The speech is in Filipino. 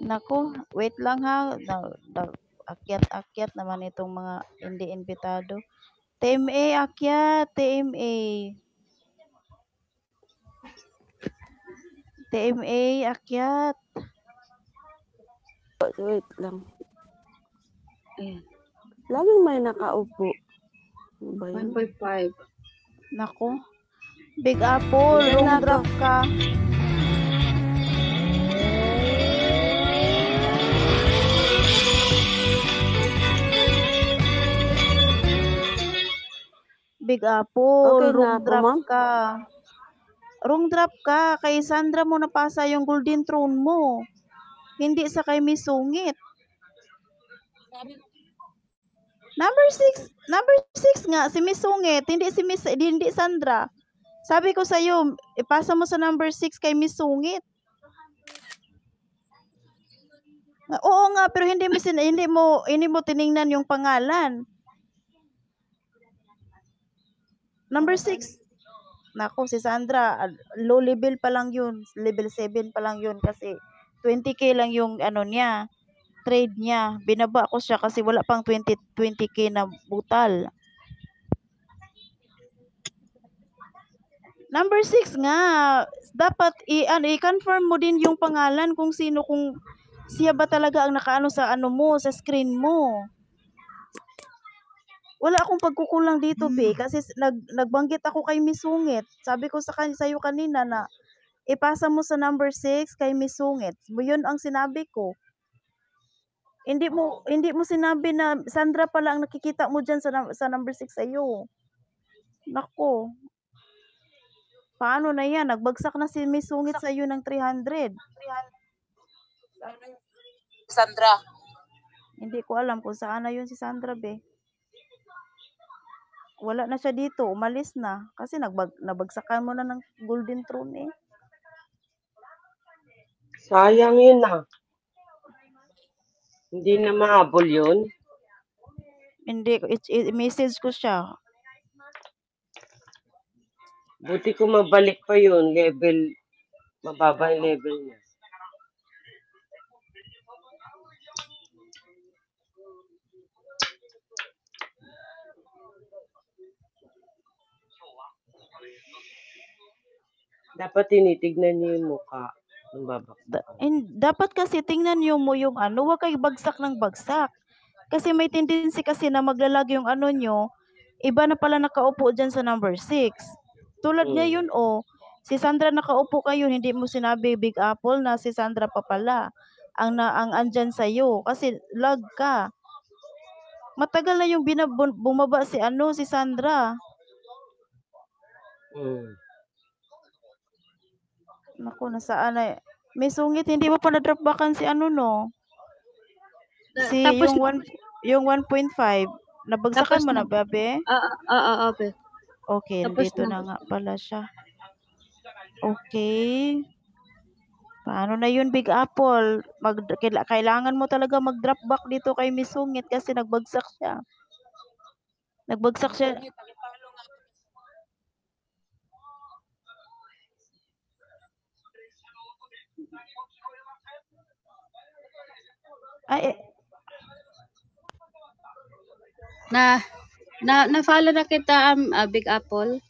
Naku, wait lang ha. Akyat-akyat naman itong mga hindi imbitado. TMA, akyat. TMA. TMA, akyat. Wait lang. Laging may nakaupo. 1.5. Naku. Big Apple, long drop ka. Big Apple, Okay wrong na ako, drop ma'am. ka. Wrong drop ka. Kay Sandra mo napasa yung golden throne mo. Hindi sa kay Miss Sungit. Number 6 nga, si Miss Sungit, hindi Sandra. Sabi ko sa'yo, ipasa mo sa number 6 kay Miss Sungit. Oo nga, pero hindi mo tiningnan yung pangalan. Number 6. Nako, si Sandra, low level pa lang yun. Level 7 pa lang yun kasi 20k lang yung niya, trade niya. Binaba ko siya kasi wala pang 20k na butal. Number 6 nga, dapat i-confirm mo din yung pangalan kung siya ba talaga ang nakaano sa sa screen mo. Wala akong pagkukulang dito, be, kasi nagbanggit ako kay Miss Sungit. Sabi ko sa'yo kanina na ipasa mo sa number 6 kay Miss Sungit. Yun ang sinabi ko. Hindi mo sinabi na Sandra pala ang nakikita mo diyan sa number 6 sa'yo. Nako. Paano na yan? Nagbagsak na si Miss Sungit sa iyo ng 300. Sandra. Hindi ko alam kung saan na yun si Sandra, be. Wala na siya dito. Umalis na. Kasi nabagsakan mo na ng golden throne eh. Sayang yun ah. Hindi na mahabol yun. Hindi. I-message ko siya. Buti ko mabalik pa yun. Mababa yung level niya. Dapat tinitignan niyo yung mukha. Dapat kasi tingnan niyo mo yung huwag kayo bagsak ng bagsak. Kasi may tendency kasi na maglalag yung nyo, iba na pala nakaupo dyan sa number 6. Tulad ngayon, si Sandra nakaupo kayo, hindi mo sinabi Big Apple na si Sandra pa pala ang andyan sa'yo. Kasi lag ka. Matagal na yung bumaba si Sandra. Naku, nasaan na. May Sungit, hindi mo pa na-drop backan si no? Tapos, yung 1.5, nabagsakan mo na ba, be? be. Okay, dito na nga pala siya. Okay. Paano na yun, Big Apple? Kailangan mo talaga mag-drop back dito kay Miss Sungit kasi nagbagsak siya. Ay, na-follow na kita, Big Apple.